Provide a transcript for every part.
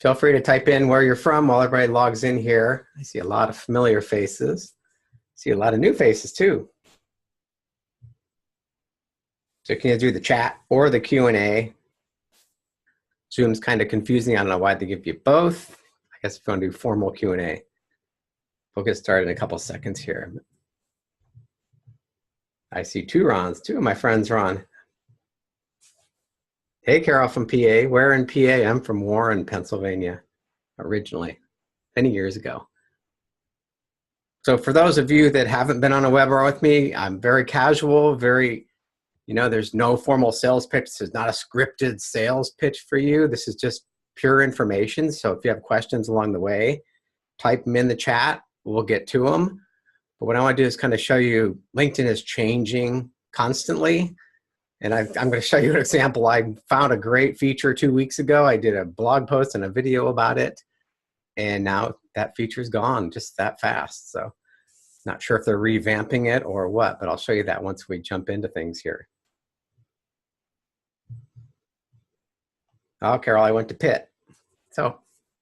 Feel free to type in where you're from while everybody logs in here. I see a lot of familiar faces. See a lot of new faces too. So you can either do the chat or the Q&A. Zoom's kind of confusing. I don't know why they give you both. I guess if you want to do formal Q&A. We'll get started in a couple seconds here. I see two Rons, two of my friends, Ron. Hey, Carol from PA. Where in PA? I'm from Warren, Pennsylvania, originally, many years ago. So for those of you that haven't been on a webinar with me, I'm very casual, very, there's no formal sales pitch. This is not a scripted sales pitch for you. This is just pure information. So if you have questions along the way, type them in the chat. We'll get to them. But what I want to do is kind of show you LinkedIn is changing constantly. And I'm going to show you an example. I found a great feature 2 weeks ago. I did a blog post and a video about it. And now that feature's gone just that fast. So not sure if they're revamping it or what, but I'll show you that once we jump into things here. Oh, Carol, I went to Pitt. So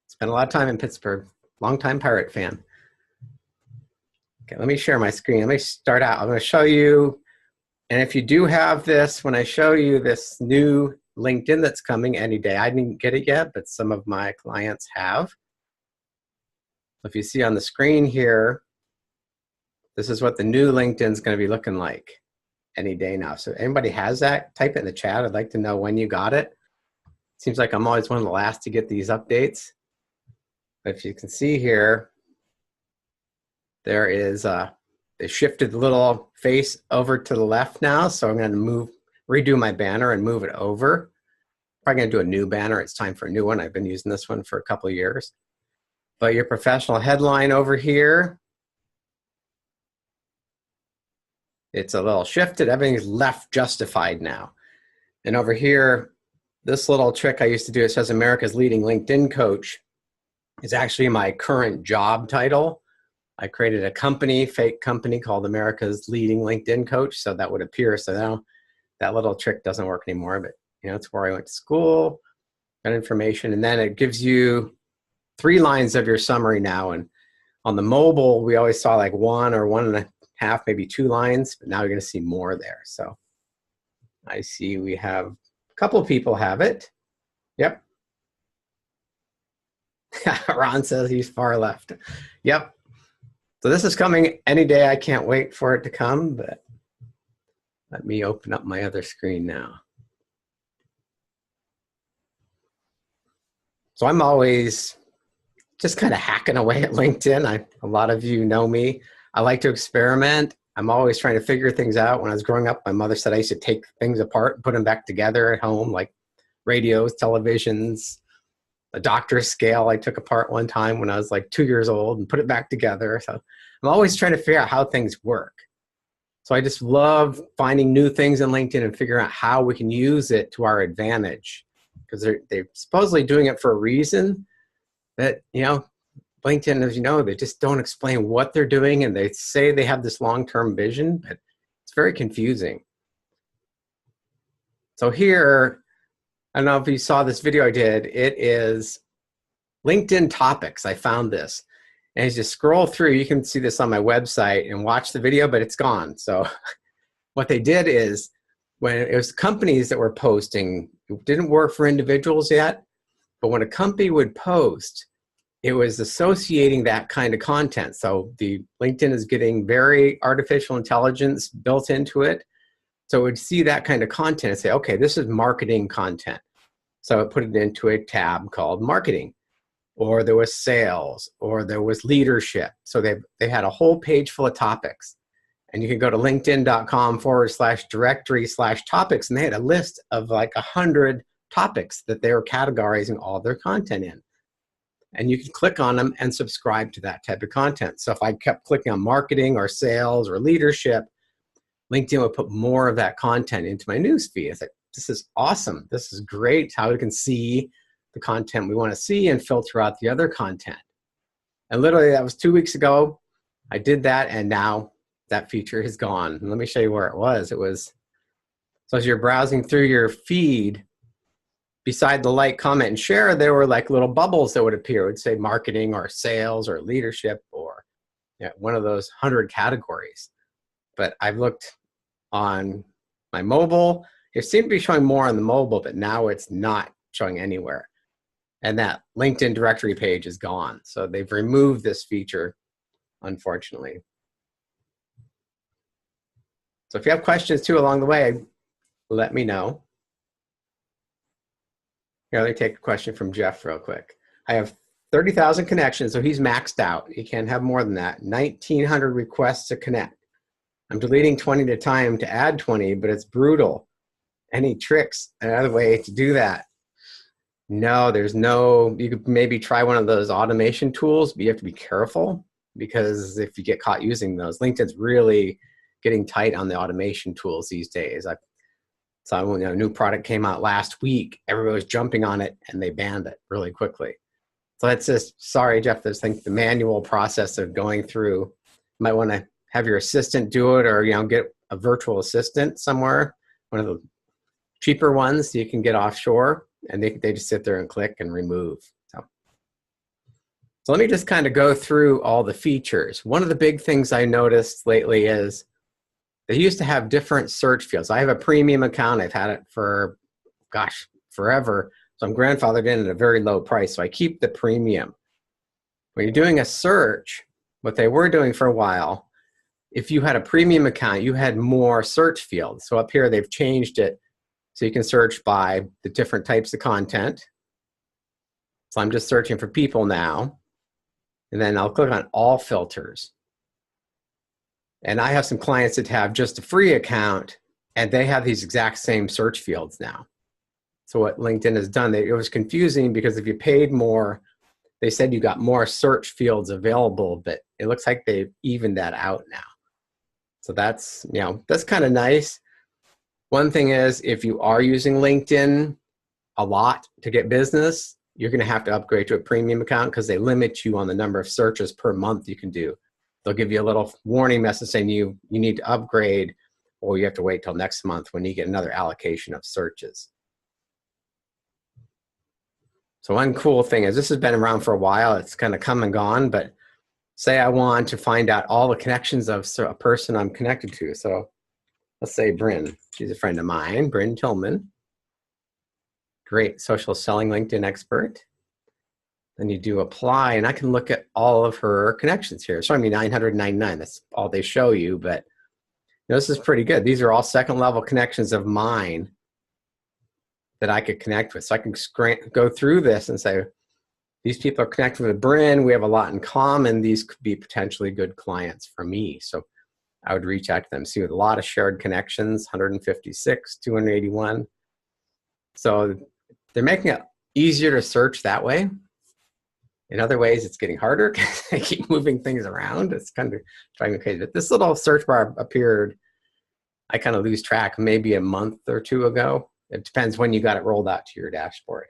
spent a lot of time in Pittsburgh. Longtime Pirate fan. Okay, let me share my screen. Let me start out. I'm going to show you. And if you do have this, when I show you this new LinkedIn that's coming any day, I didn't get it yet, but some of my clients have. If you see on the screen here, this is what the new LinkedIn is going to be looking like any day now. So anybody has that, type it in the chat. I'd like to know when you got it. Seems like I'm always one of the last to get these updates. But if you can see here, there is they shifted the little face over to the left now. So I'm going to redo my banner and move it over. Probably going to do a new banner. It's time for a new one. I've been using this one for a couple of years. But your professional headline over here, it's a little shifted. Everything's left justified now. And over here, this little trick I used to do, it says America's leading LinkedIn coach, is actually my current job title. I created a company, fake company called America's Leading LinkedIn Coach, so that would appear. So now that little trick doesn't work anymore, but it's where I went to school, got information, and then it gives you 3 lines of your summary now. And on the mobile, we always saw like 1 or 1.5, maybe 2 lines, but now you're going to see more there. So I see we have a couple of people have it. Yep. Ron says he's far left. Yep. So this is coming any day. I can't wait for it to come, but let me open up my other screen now. So I'm always just kind of hacking away at LinkedIn. A lot of you know me. I like to experiment. I'm always trying to figure things out. When I was growing up, my mother said I used to take things apart and put them back together at home, like radios, televisions, a doctor's scale I took apart one time when I was like 2 years old and put it back together. So I'm always trying to figure out how things work. So I just love finding new things in LinkedIn and figuring out how we can use it to our advantage, because they're supposedly doing it for a reason. But LinkedIn, as you know, they just don't explain what they're doing, and they say they have this long-term vision, but it's very confusing. So here, I don't know if you saw this video I did. It is LinkedIn topics. I found this. And as you scroll through, you can see this on my website and watch the video, but it's gone. So what they did is, when it was companies that were posting, it didn't work for individuals yet, but when a company would post, it was associating that kind of content. So the LinkedIn is getting very artificial intelligence built into it. So it would see that kind of content and say, okay, this is marketing content. So it put it into a tab called marketing, or there was sales, or there was leadership. So they had a whole page full of topics. And you can go to linkedin.com/directory/topics, and they had a list of like 100 topics that they were categorizing all their content in. And you can click on them and subscribe to that type of content. So if I kept clicking on marketing or sales or leadership, LinkedIn would put more of that content into my newsfeed. It's like, this is awesome. This is great how we can see the content we want to see and filter out the other content. And literally, that was 2 weeks ago. I did that, and now that feature is gone. And let me show you where it was. So as you're browsing through your feed, beside the like, comment, and share, there were like little bubbles that would appear. It would say marketing or sales or leadership or one of those 100 categories. But I've looked on my mobile. It seemed to be showing more on the mobile, but now it's not showing anywhere. And that LinkedIn directory page is gone. So they've removed this feature, unfortunately. So if you have questions too along the way, let me know. Here, let me take a question from Jeff real quick. I have 30,000 connections, so he's maxed out. You can't have more than that. 1,900 requests to connect. I'm deleting 20 at a time to add 20, but it's brutal. Any tricks? Another way to do that? No, there's no, you could maybe try one of those automation tools, but you have to be careful because if you get caught using those, LinkedIn's really getting tight on the automation tools these days. So when a new product came out last week, everybody was jumping on it and they banned it really quickly. So that's just, sorry, Jeff, there's the manual process of going through. You might want to have your assistant do it or get a virtual assistant somewhere, one of the cheaper ones you can get offshore, and they just sit there and click and remove. So let me just kind of go through all the features. One of the big things I noticed lately is they used to have different search fields. I have a premium account. I've had it for, gosh, forever. So I'm grandfathered in at a very low price. So I keep the premium. When you're doing a search, what they were doing for a while, if you had a premium account, you had more search fields. So up here, they've changed it so you can search by the different types of content. So I'm just searching for people now. And then I'll click on all filters. And I have some clients that have just a free account, and they have these exact same search fields now. So what LinkedIn has done, it was confusing because if you paid more, they said you got more search fields available, but it looks like they've evened that out now. So that's, that's kind of nice. One thing is, if you are using LinkedIn a lot to get business, you're going to have to upgrade to a premium account because they limit you on the number of searches per month you can do. They'll give you a little warning message saying you need to upgrade, or you have to wait till next month when you get another allocation of searches. So one cool thing is, this has been around for a while. It's kind of come and gone, but say I want to find out all the connections of a person I'm connected to. So let's say Bryn. She's a friend of mine, Bryn Tillman. Great social selling LinkedIn expert. Then you do apply, and I can look at all of her connections here. So I mean 999, that's all they show you, but this is pretty good. These are all second level connections of mine that I could connect with. So I can go through this and say, these people are connected with Bryn, we have a lot in common, these could be potentially good clients for me. So I would reach out to them, see with a lot of shared connections, 156, 281. So they're making it easier to search that way. In other ways, it's getting harder because I keep moving things around. It's kind of driving me crazy. But this little search bar appeared, I kind of lose track, maybe a month or two ago. It depends when you got it rolled out to your dashboard.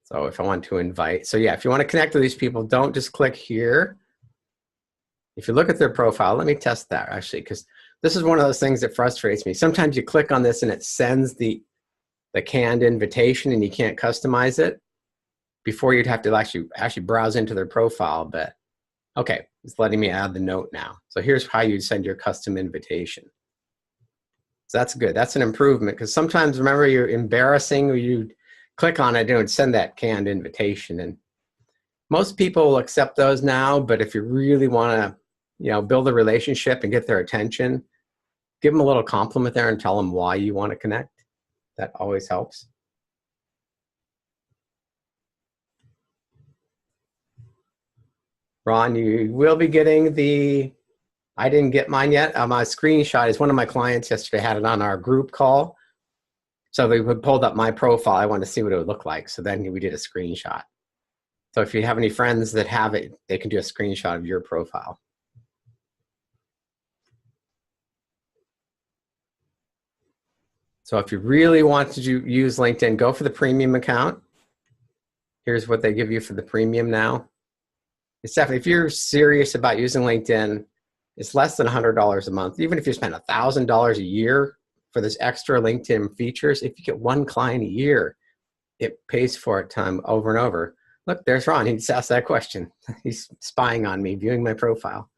So if I want to invite, so yeah, if you want to connect with these people, don't just click here. If you look at their profile, let me test that actually, because this is one of those things that frustrates me. Sometimes you click on this and it sends the canned invitation and you can't customize it. Before you'd have to actually browse into their profile, but okay, it's letting me add the note now. So here's how you send your custom invitation. So that's good. That's an improvement because sometimes, remember, you're embarrassing or you click on it and it would send that canned invitation. And most people will accept those now, but if you really want to, build a relationship and get their attention, give them a little compliment there and tell them why you want to connect. That always helps. Ron, you will be getting I didn't get mine yet. My screenshot is one of my clients yesterday had it on our group call. So they pulled up my profile. I wanted to see what it would look like. So then we did a screenshot. So if you have any friends that have it, they can do a screenshot of your profile. So if you really want to use LinkedIn, go for the premium account. Here's what they give you for the premium now. It's definitely, if you're serious about using LinkedIn, it's less than $100 a month. Even if you spend $1,000 a year for this extra LinkedIn features, if you get one client a year, it pays for it time over and over. Look, there's Ron. He just asked that question. He's spying on me, viewing my profile.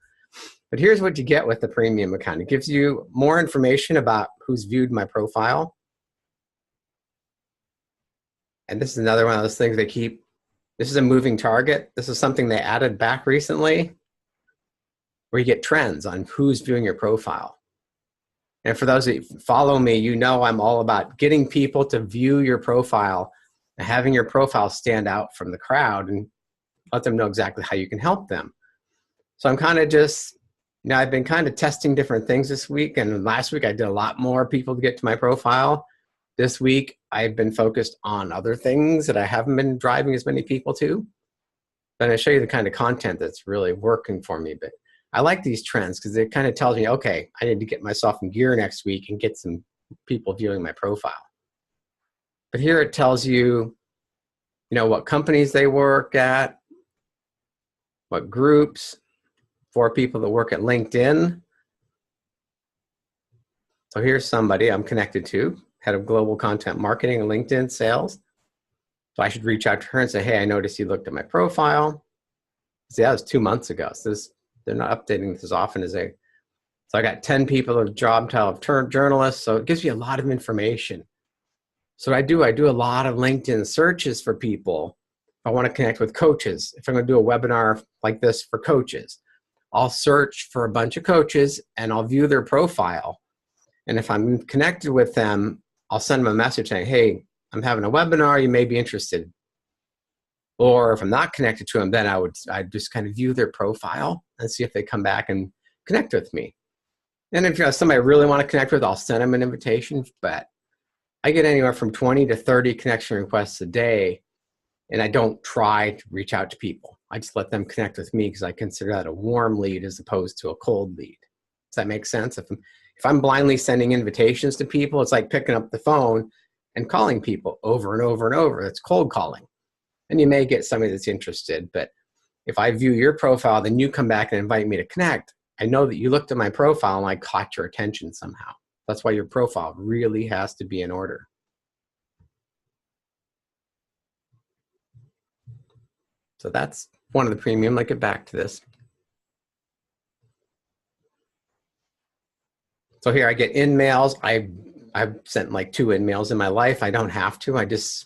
But here's what you get with the premium account. It gives you more information about who's viewed my profile. And this is another one of those things they keep. This is a moving target. This is something they added back recently, where you get trends on who's viewing your profile. And for those that follow me, you know I'm all about getting people to view your profile and having your profile stand out from the crowd and let them know exactly how you can help them. So I'm kind of just, I've been kind of testing different things this week, and last week I did a lot more people to get to my profile. This week I've been focused on other things that I haven't been driving as many people to. I'm going to show you the kind of content that's really working for me. But I like these trends because it kind of tells me, okay, I need to get myself in gear next week and get some people viewing my profile. But here it tells you, what companies they work at, what groups, for people that work at LinkedIn. So here's somebody I'm connected to, head of global content marketing and LinkedIn sales. So I should reach out to her and say, hey, I noticed you looked at my profile. See, that was 2 months ago. So they're not updating this as often as they. So I got 10 people with job title of journalists. So it gives you a lot of information. So what I do a lot of LinkedIn searches for people. If I want to connect with coaches, if I'm going to do a webinar like this for coaches, I'll search for a bunch of coaches and I'll view their profile. And if I'm connected with them, I'll send them a message saying, hey, I'm having a webinar, you may be interested. Or if I'm not connected to them, then I'd just kind of view their profile and see if they come back and connect with me. And if you have somebody I really want to connect with, I'll send them an invitation. But I get anywhere from 20 to 30 connection requests a day, and I don't try to reach out to people. I just let them connect with me because I consider that a warm lead as opposed to a cold lead. Does that make sense? If I'm blindly sending invitations to people, it's like picking up the phone and calling people over and over and over. That's cold calling. And you may get somebody that's interested, but if I view your profile, then you come back and invite me to connect. I know that you looked at my profile and I caught your attention somehow. That's why your profile really has to be in order. So that's one of the premium. Let's get back to this. So here I get in-mails. I've sent like 2 in-mails in my life. I don't have to. The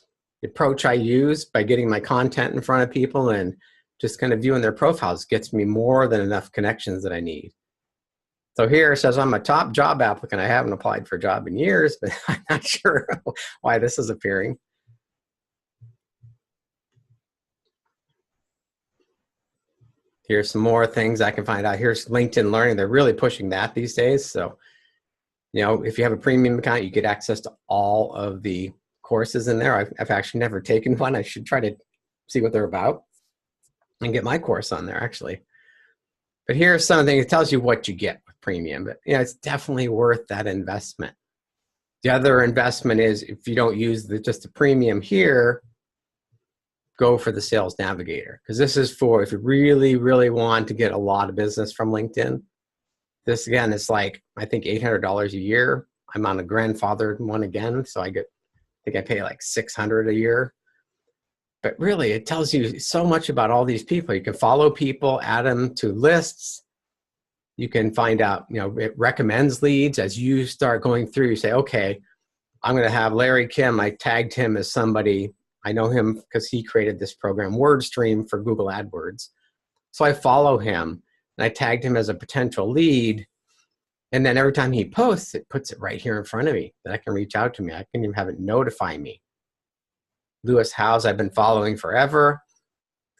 approach I use by getting my content in front of people and just kind of viewing their profiles gets me more than enough connections that I need. So here it says I'm a top job applicant. I haven't applied for a job in years, but I'm not sure why this is appearing. Here's some more things I can find out. Here's LinkedIn Learning. They're really pushing that these days. So, if you have a premium account, you get access to all of the courses in there. I've actually never taken one. I should try to see what they're about and get my course on there, actually. But here's something that tells you what you get with premium. But it's definitely worth that investment. The other investment is if you don't use just the premium here, go for the Sales Navigator, because this is for if you really, really want to get a lot of business from LinkedIn. This again is like, I think $800 a year. I'm on a grandfathered one again, so I think I pay like $600 a year. But really, it tells you so much about all these people. You can follow people, add them to lists. You can find out, it recommends leads as you start going through. You say, okay, I'm going to have Larry Kim. I tagged him as somebody. I know him because he created this program, WordStream, for Google AdWords. So I follow him, and I tagged him as a potential lead. And then every time he posts, it puts it right here in front of me that I can reach out to me. I can even have it notify me. Lewis Howes, I've been following forever.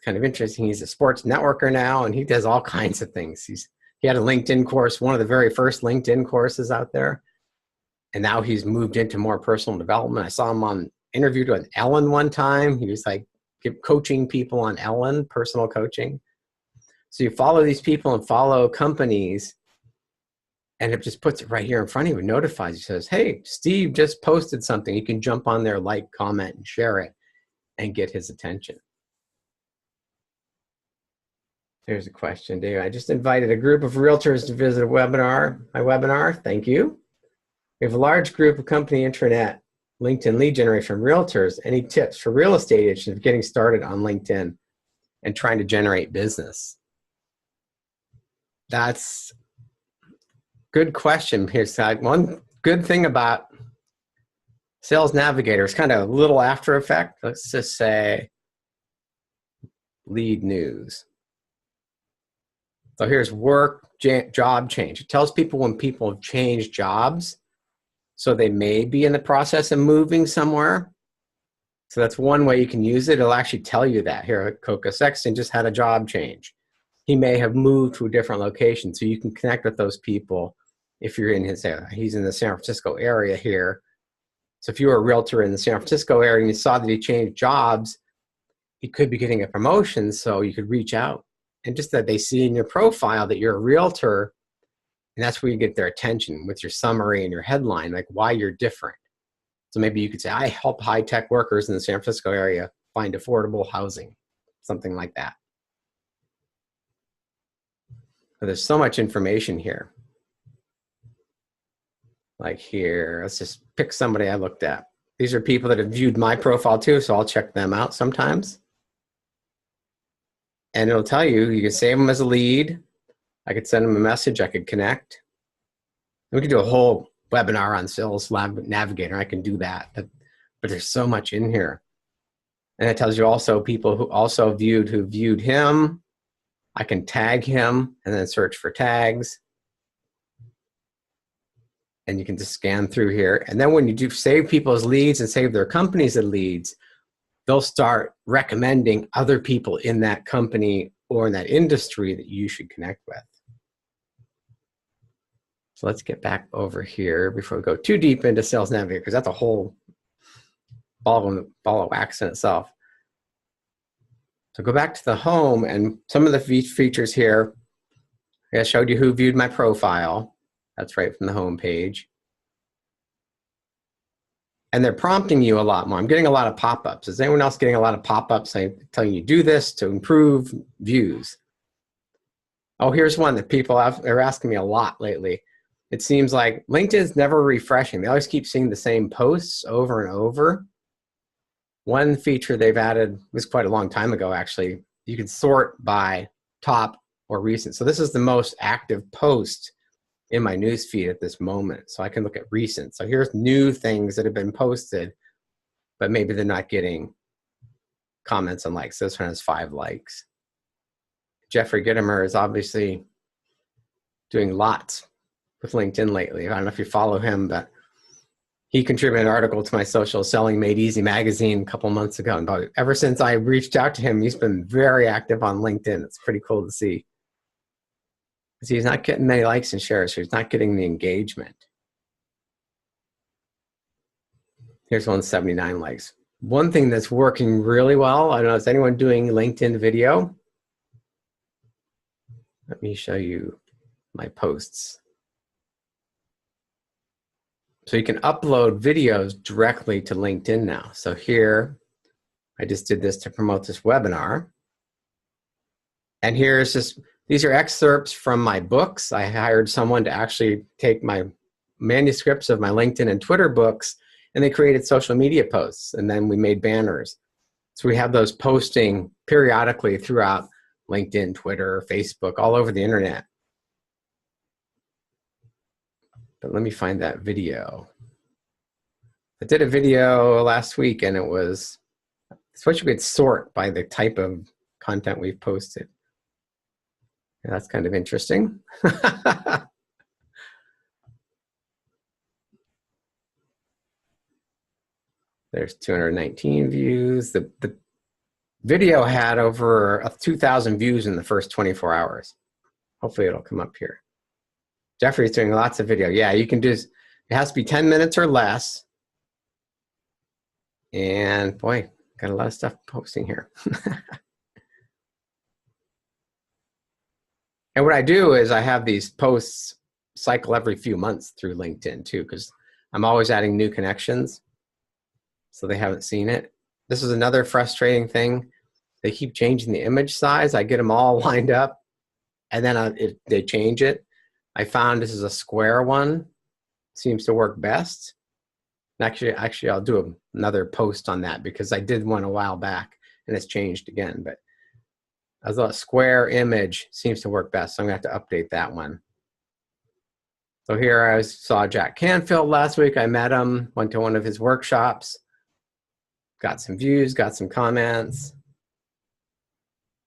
Kind of interesting. He's a sports networker now, and he does all kinds of things. He had a LinkedIn course, one of the very first LinkedIn courses out there. And now he's moved into more personal development. I saw him interviewed on Ellen one time. He was like coaching people on Ellen, personal coaching. So you follow these people and follow companies, and it just puts it right here in front of you and notifies you, says, hey, Steve just posted something. You can jump on there, like, comment, and share it and get his attention. There's a question, Dave. I just invited a group of realtors to visit my webinar. Thank you. We have a large group of company intranet LinkedIn lead generation from realtors. Any tips for real estate agents getting started on LinkedIn and trying to generate business? That's a good question. Here's one good thing about Sales Navigator. It's kind of a little after effect. Let's just say lead news. So here's work, job change. It tells people when people have changed jobs. So they may be in the process of moving somewhere. So that's one way you can use it. It'll actually tell you that. Here, Coca Sexton just had a job change. He may have moved to a different location. So you can connect with those people if you're in his area. He's in the San Francisco area here. So if you were a realtor in the San Francisco area and you saw that he changed jobs, he could be getting a promotion. So you could reach out. And just that they see in your profile that you're a realtor, and that's where you get their attention with your summary and your headline, like why you're different. So maybe you could say, I help high-tech workers in the San Francisco area find affordable housing, something like that. But there's so much information here. Like here, let's just pick somebody I looked at. These are people that have viewed my profile too, so I'll check them out sometimes. And it'll tell you, you can save them as a lead. I could send them a message, I could connect. We could do a whole webinar on Sales Navigator. I can do that, but there's so much in here. And it tells you also people who also viewed him. I can tag him and then search for tags. And you can just scan through here. And then when you do save people's leads and save their companies as leads, they'll start recommending other people in that company or in that industry that you should connect with. So let's get back over here before we go too deep into Sales Navigator, because that's a whole ball of wax in itself. So go back to the home, and some of the features here, I showed you who viewed my profile. That's right from the home page. And they're prompting you a lot more. I'm getting a lot of pop-ups. Is anyone else getting a lot of pop-ups telling you do this to improve views? Oh, here's one that people are asking me a lot lately. It seems like LinkedIn's never refreshing. They always keep seeing the same posts over and over. One feature they've added was quite a long time ago, actually. You can sort by top or recent. So this is the most active post in my news feed at this moment. So I can look at recent. So here's new things that have been posted, but maybe they're not getting comments and likes. This one has 5 likes. Jeffrey Gitomer is obviously doing lots with LinkedIn lately. I don't know if you follow him, but he contributed an article to my Social Selling Made Easy magazine a couple months ago. And ever since I reached out to him, he's been very active on LinkedIn. It's pretty cool to see. See, he's not getting many likes and shares, so he's not getting the engagement. Here's 179 likes. One thing that's working really well, I don't know, is anyone doing LinkedIn video? Let me show you my posts. So you can upload videos directly to LinkedIn now. So here, I just did this to promote this webinar. And here's just, these are excerpts from my books. I hired someone to actually take my manuscripts of my LinkedIn and Twitter books, and they created social media posts, and then we made banners. So we have those posting periodically throughout LinkedIn, Twitter, Facebook, all over the internet. But let me find that video. I did a video last week, and it's what you could sort by the type of content we've posted. Yeah, that's kind of interesting. There's 219 views. The video had over 2,000 views in the first 24 hours. Hopefully it'll come up here. Jeffrey's doing lots of video. Yeah, you can do, it has to be 10 minutes or less. And boy, got a lot of stuff posting here. And what I do is I have these posts cycle every few months through LinkedIn too, because I'm always adding new connections. So they haven't seen it. This is another frustrating thing. They keep changing the image size. I get them all lined up, and then they change it. I found this is a square one. seems to work best. Actually, I'll do another post on that because I did one a while back and it's changed again. But I thought square image seems to work best, so I'm going to have to update that one. So here I saw Jack Canfield last week. I met him, went to one of his workshops, got some views, got some comments.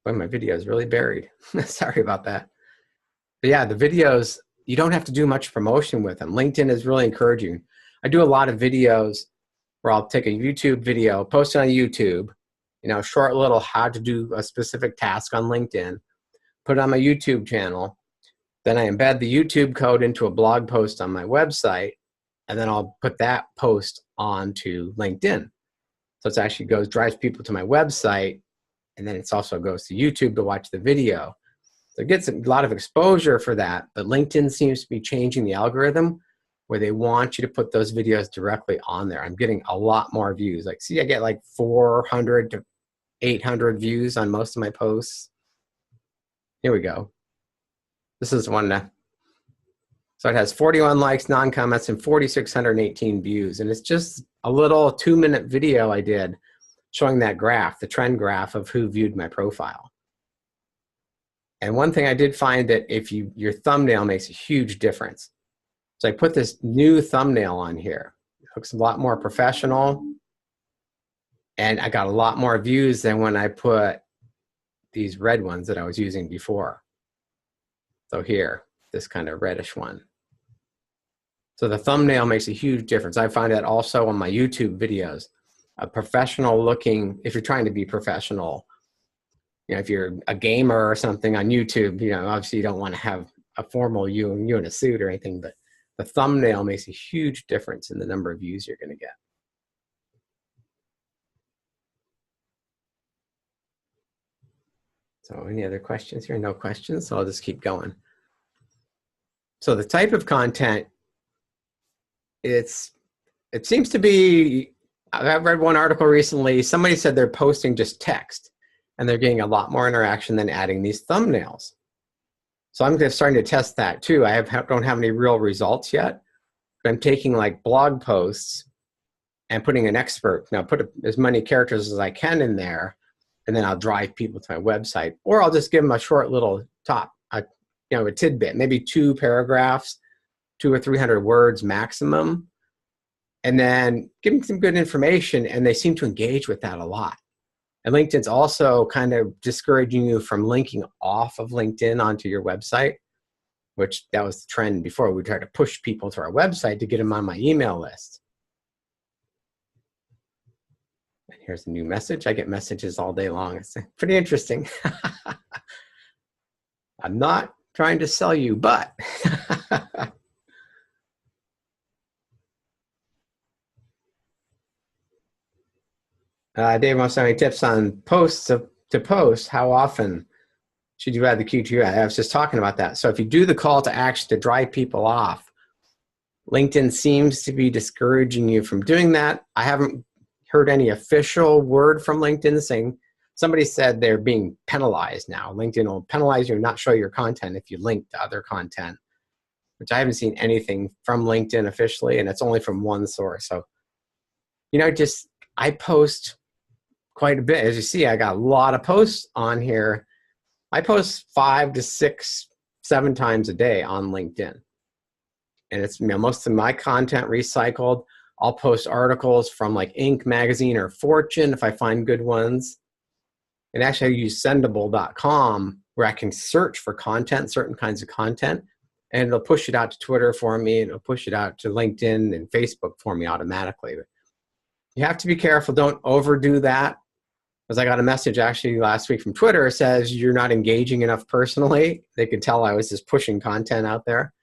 Boy, my video is really buried. Sorry about that. But yeah, the videos, you don't have to do much promotion with them. LinkedIn is really encouraging. I do a lot of videos where I'll take a YouTube video, post it on YouTube, you know, short little how to do a specific task on LinkedIn, put it on my YouTube channel. Then I embed the YouTube code into a blog post on my website, and then I'll put that post onto LinkedIn. So it actually drives people to my website, and then it also goes to YouTube to watch the video. So it gets a lot of exposure for that, but LinkedIn seems to be changing the algorithm where they want you to put those videos directly on there. I'm getting a lot more views. Like, see, I get like 400 to 800 views on most of my posts. Here we go. This is one. So it has 41 likes, non-comments, and 4,618 views. And it's just a little 2-minute video I did showing that graph, the trend graph of who viewed my profile. And one thing I did find that if your thumbnail makes a huge difference. So I put this new thumbnail on here. It looks a lot more professional. And I got a lot more views than when I put these red ones that I was using before. So here, this kind of reddish one. So the thumbnail makes a huge difference. I find that also on my YouTube videos. A professional looking, if you're trying to be professional, you know, if you're a gamer or something on YouTube, you know, obviously you don't want to have a formal you in a suit or anything, but the thumbnail makes a huge difference in the number of views you're going to get. So any other questions here? No questions, so I'll just keep going. So the type of content, it seems to be, I've read one article recently, somebody said they're posting just text and they're getting a lot more interaction than adding these thumbnails. So I'm just starting to test that too. I don't have any real results yet, but I'm taking like blog posts and putting an expert, now put as many characters as I can in there, and then I'll drive people to my website, or I'll just give them a short little a tidbit, maybe 2 paragraphs, 200 or 300 words maximum, and then give them some good information, and they seem to engage with that a lot. And LinkedIn's also kind of discouraging you from linking off of LinkedIn onto your website, which that was the trend before. We tried to push people to our website to get them on my email list. And here's a new message. I get messages all day long. It's pretty interesting. I'm not trying to sell you, but Dave wants to know any tips on posts to post. How often should you add the Q2? I was just talking about that. So if you do the call to action to drive people off, LinkedIn seems to be discouraging you from doing that. I haven't heard any official word from LinkedIn saying, somebody said they're being penalized now. LinkedIn will penalize you and not show your content if you link to other content, which I haven't seen anything from LinkedIn officially, and it's only from one source. So, you know, I post quite a bit. As you see, I got a lot of posts on here. I post 5 to 6, 7 times a day on LinkedIn. And it's, you know, most of my content recycled. I'll post articles from like Inc. magazine or Fortune if I find good ones. And actually I use sendable.com where I can search for content, certain kinds of content, and it'll push it out to Twitter for me, and it'll push it out to LinkedIn and Facebook for me automatically. But you have to be careful. Don't overdo that. Because I got a message actually last week from Twitter. It says you're not engaging enough personally. They could tell I was just pushing content out there.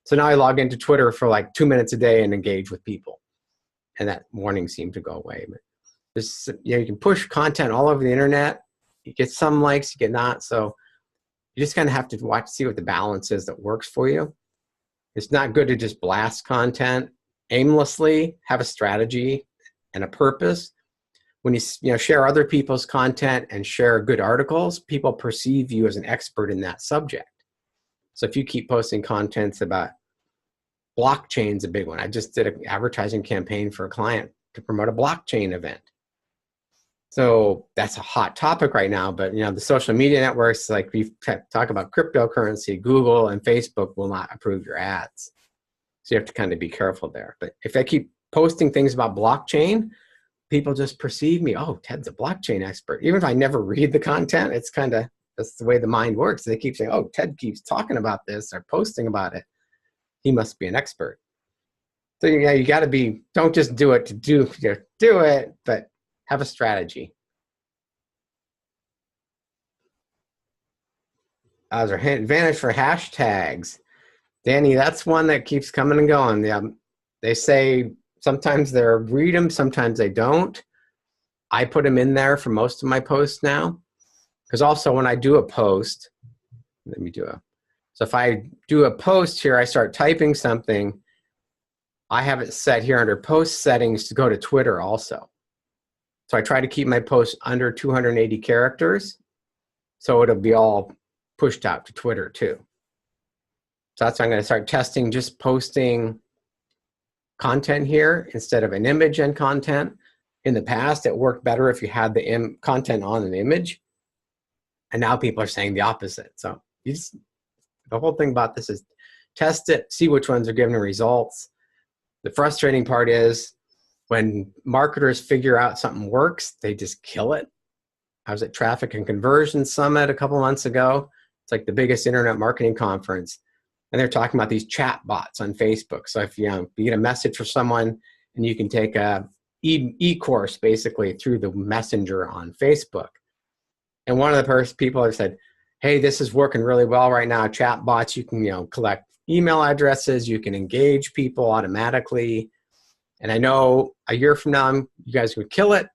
So now I log into Twitter for like 2 minutes a day and engage with people. And that warning seemed to go away. But this, you know, you can push content all over the internet. You get some likes, you get not. So you just kind of have to see what the balance is that works for you. It's not good to just blast content aimlessly. Have a strategy and a purpose. When you share other people's content and share good articles, people perceive you as an expert in that subject. So if you keep posting contents about Blockchain's a big one. I just did an advertising campaign for a client to promote a blockchain event. So that's a hot topic right now, but the social media networks, like we talk about cryptocurrency, Google and Facebook will not approve your ads. So you have to kind of be careful there. But if I keep posting things about blockchain, people just perceive me, oh, Ted's a blockchain expert. Even if I never read the content, it's kind of, that's the way the mind works. They keep saying, oh, Ted keeps talking about this or posting about it. He must be an expert. So yeah, you got to be, don't just do it to do it, but have a strategy. As our advantage for hashtags, Danny, that's one that keeps coming and going. Yeah, they say sometimes they read them, sometimes they don't. I put them in there for most of my posts now, because also when I do a post, so if I do a post here, I start typing something, I have it set here under post settings to go to Twitter also. So I try to keep my posts under 280 characters, so it'll be all pushed out to Twitter too. So that's why I'm going to start testing just posting content here instead of an image and content. In the past, it worked better if you had the content on an image. And now people are saying the opposite. So the whole thing about this is test it, see which ones are giving results. The frustrating part is when marketers figure out something works, they just kill it. I was at Traffic and Conversion Summit a couple months ago. It's like the biggest internet marketing conference. And they're talking about these chat bots on Facebook. So if you get a message for someone and you can take a e-course basically through the messenger on Facebook. And one of the people have said, hey, this is working really well right now. Chat bots, you can collect email addresses, you can engage people automatically. And I know a year from now, you guys would kill it,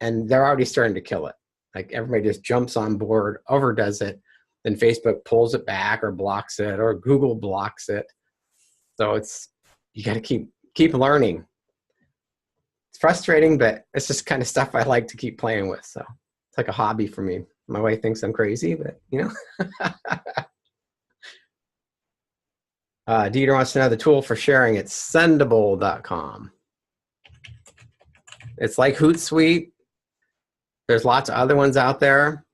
and they're already starting to kill it. Like everybody just jumps on board, overdoes it, then Facebook pulls it back or blocks it, or Google blocks it. So you got to keep learning. It's frustrating, but it's just kind of stuff I like to keep playing with. So it's like a hobby for me. My wife thinks I'm crazy, but Dieter wants to know the tool for sharing. It's Sendible.com. It's like Hootsuite. There's lots of other ones out there.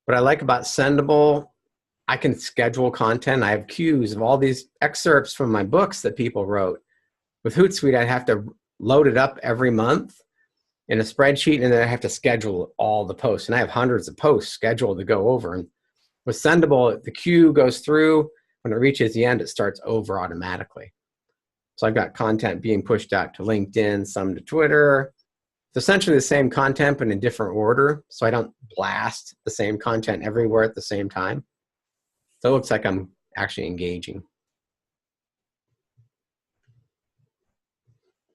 What I like about Sendible, I can schedule content. I have queues of all these excerpts from my books that people wrote. With Hootsuite, I'd have to load it up every month in a spreadsheet, and then I have to schedule all the posts. And I have hundreds of posts scheduled to go over. And with Sendible, the queue goes through. When it reaches the end, it starts over automatically. So I've got content being pushed out to LinkedIn, some to Twitter. It's essentially the same content, but in a different order. So I don't blast the same content everywhere at the same time. So it looks like I'm actually engaging.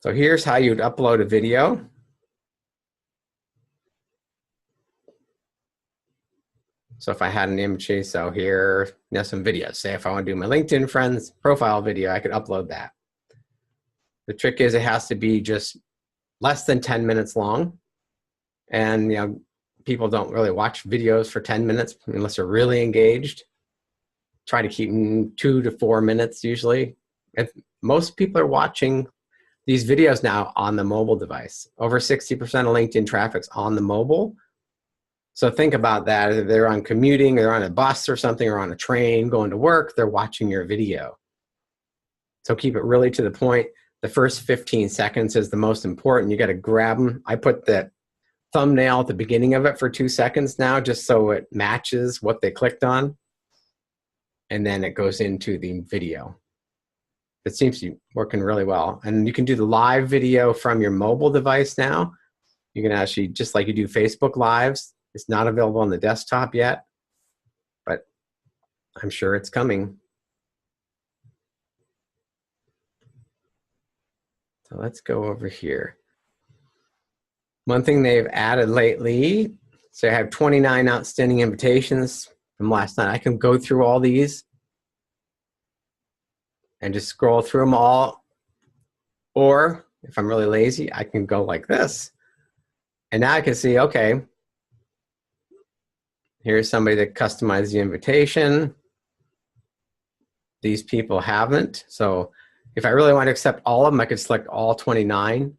So here's how you'd upload a video. So if I had an image, so here, some videos. Say if I want to do my LinkedIn friends profile video, I could upload that. The trick is it has to be just less than 10 minutes long. And people don't really watch videos for 10 minutes unless they're really engaged. Try to keep them 2 to 4 minutes usually. If most people are watching these videos now on the mobile device. Over 60% of LinkedIn traffic's on the mobile. So think about that. If they're on commuting, they're on a bus or something, or on a train going to work, they're watching your video. So keep it really to the point. The first 15 seconds is the most important. You got to grab them. I put the thumbnail at the beginning of it for 2 seconds now, just so it matches what they clicked on. And then it goes into the video. It seems to be working really well. And you can do the live video from your mobile device now. You can actually, just like you do Facebook Lives, it's not available on the desktop yet, but I'm sure it's coming. So let's go over here. One thing they've added lately, so I have 29 outstanding invitations from last night. I can go through all these and just scroll through them all. Or if I'm really lazy, I can go like this. And now I can see, okay, here's somebody that customized the invitation. These people haven't. So if I really want to accept all of them, I could select all 29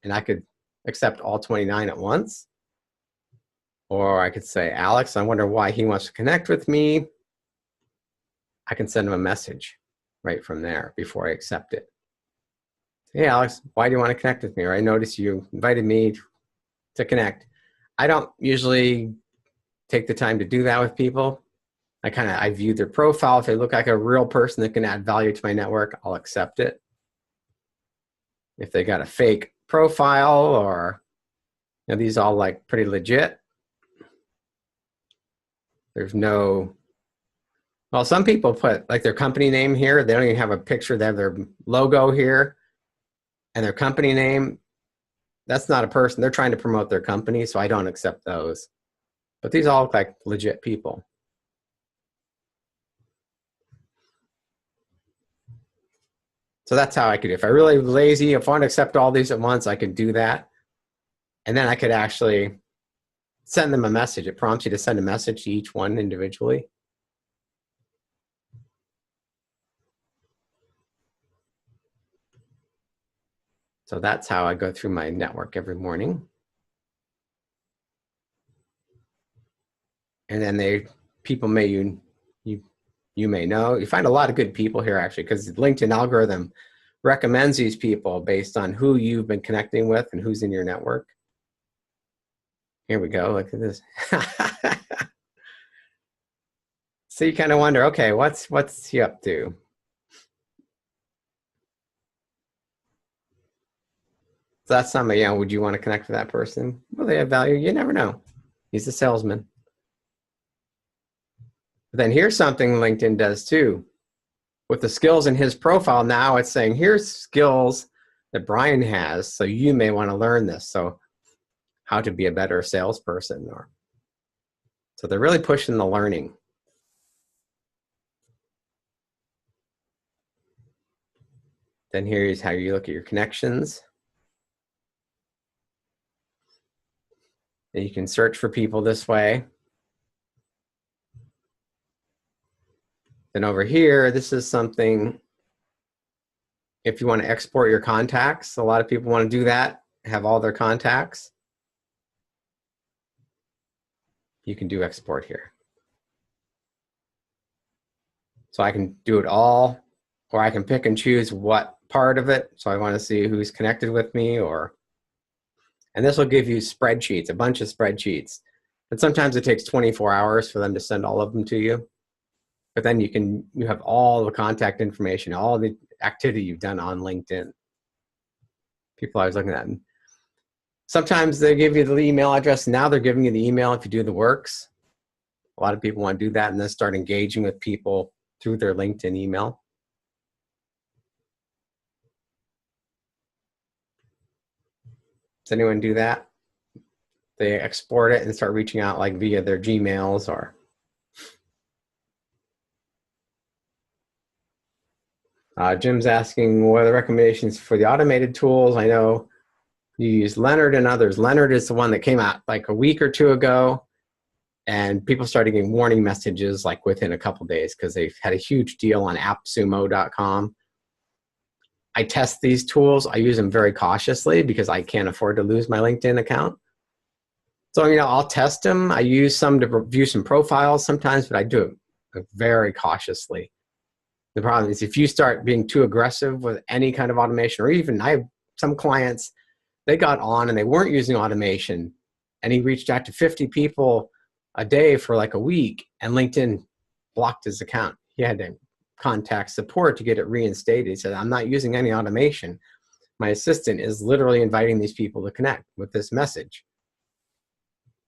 and I could accept all 29 at once. Or I could say, Alex, I wonder why he wants to connect with me. I can send him a message right from there before I accept it. Hey, Alex, why do you want to connect with me? Or I noticed you invited me to connect. I don't usually take the time to do that with people. I view their profile. If they look like a real person that can add value to my network, I'll accept it. If they got a fake profile or, these all like pretty legit. There's no, well, some people put like their company name here. They don't even have a picture. They have their logo here and their company name. That's not a person. They're trying to promote their company, so I don't accept those. But these all look like legit people. So that's how I could do it. If I'm really lazy, if I want to accept all these at once, I could do that. And then I could actually send them a message. It prompts you to send a message to each one individually. So that's how I go through my network every morning. And then people may, you may know, you find a lot of good people here actually, because the LinkedIn algorithm recommends these people based on who you've been connecting with and who's in your network. Here we go, look at this. So you kind of wonder, okay, what's he up to? So that's somebody, would you want to connect with that person? Will they have value? You never know. He's a salesman. But then here's something LinkedIn does too. With the skills in his profile, now it's saying, here's skills that Brian has, so you may want to learn this. So how to be a better salesperson. So they're really pushing the learning. Then here's how you look at your connections. And you can search for people this way. Then over here, this is something, if you want to export your contacts, a lot of people want to do that, have all their contacts. You can do export here. So I can do it all, or I can pick and choose what part of it. So I want to see who's connected with me, and this will give you spreadsheets, a bunch of spreadsheets. And sometimes it takes 24 hours for them to send all of them to you. But then you have all the contact information, all the activity you've done on LinkedIn. People are always looking at it. Sometimes they give you the email address. Now they're giving you the email if you do the works. A lot of people want to do that and then start engaging with people through their LinkedIn email. Does anyone do that? They export it and start reaching out like via their Gmails or. Jim's asking what are the recommendations for the automated tools. I know you use Leonard and others. Leonard is the one that came out like a week or two ago, and people started getting warning messages like within a couple days because they've had a huge deal on appsumo.com. I test these tools. I use them very cautiously because I can't afford to lose my LinkedIn account. So, I'll test them. I use some to view some profiles sometimes, but I do it very cautiously. The problem is if you start being too aggressive with any kind of automation, or even I have some clients, they got on and they weren't using automation, and he reached out to 50 people a day for like a week, and LinkedIn blocked his account. He had to contact support to get it reinstated. He said, I'm not using any automation. My assistant is literally inviting these people to connect with this message.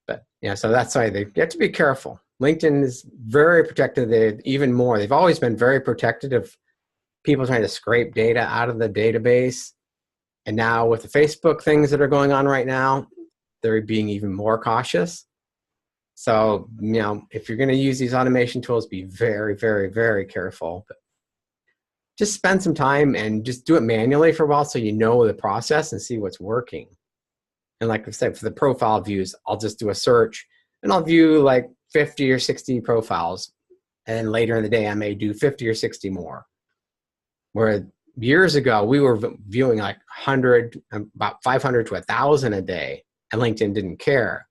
But so that's why you have to be careful. LinkedIn is very protective. They've always been very protective of people trying to scrape data out of the database. And now with the Facebook things that are going on right now, they're being even more cautious. So, if you're going to use these automation tools, be very, very, very careful. But just spend some time and just do it manually for a while so you know the process and see what's working. And like I said, for the profile views, I'll just do a search and I'll view like 50 or 60 profiles. And then later in the day, I may do 50 or 60 more. Where years ago, we were viewing like 100, about 500 to 1,000 a day, and LinkedIn didn't care.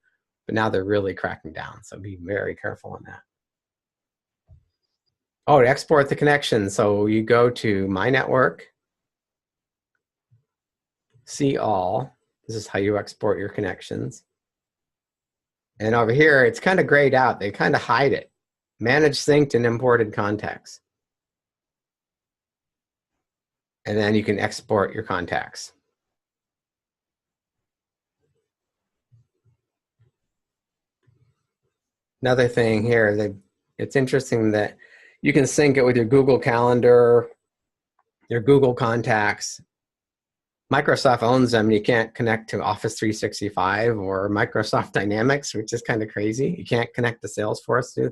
But now they're really cracking down, so be very careful on that. Oh, to export the connection, so you go to My Network, See All. This is how you export your connections. And over here, it's kind of grayed out. They kind of hide it. Manage synced and imported contacts. And then you can export your contacts. Another thing here, it's interesting that you can sync it with your Google Calendar, your Google Contacts. Microsoft owns them. You can't connect to Office 365 or Microsoft Dynamics, which is kind of crazy. You can't connect to Salesforce.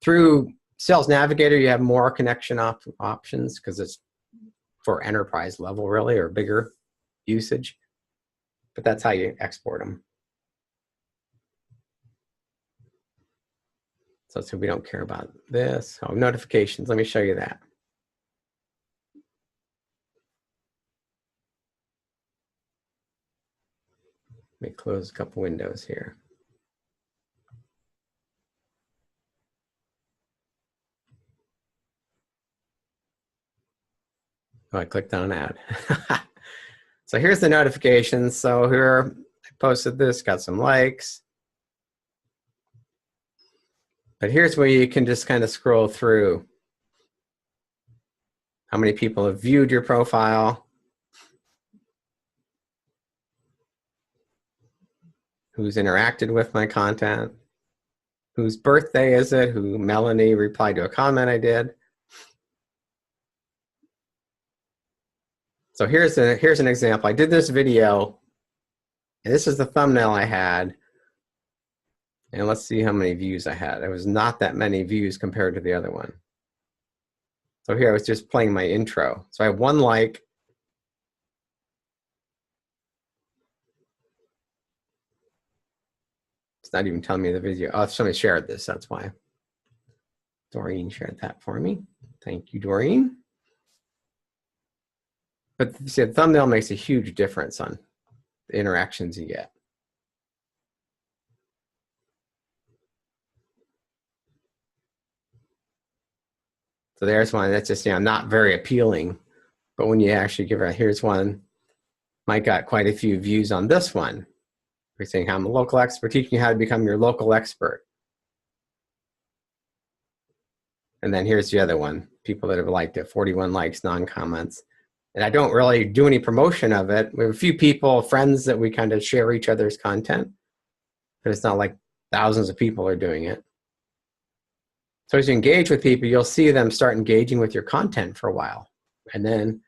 Through Sales Navigator, you have more connection options because it's for enterprise level, really, or bigger usage. But that's how you export them. So we don't care about this. Oh, notifications. Let me show you that. Let me close a couple windows here. Oh, I clicked on an ad. So here's the notifications. So here I posted this, got some likes. But here's where you can just kind of scroll through how many people have viewed your profile, who's interacted with my content, whose birthday is it, who Melanie replied to a comment I did. So here's an example. I did this video, and this is the thumbnail I had. And let's see how many views I had. It was not that many views compared to the other one. So here I was just playing my intro. So I have 1 like. It's not even telling me the video. Oh, somebody shared this, that's why. Doreen shared that for me. Thank you, Doreen. But see, the thumbnail makes a huge difference on the interactions you get. So there's one that's just, not very appealing. But when you actually give it, here's one. Mike got quite a few views on this one. We're saying I'm a local expert, teaching you how to become your local expert. And then here's the other one. People that have liked it, 41 likes, non-comments. And I don't really do any promotion of it. We have a few people, friends, that we kind of share each other's content. But it's not like thousands of people are doing it. So as you engage with people, you'll see them start engaging with your content for a while. And then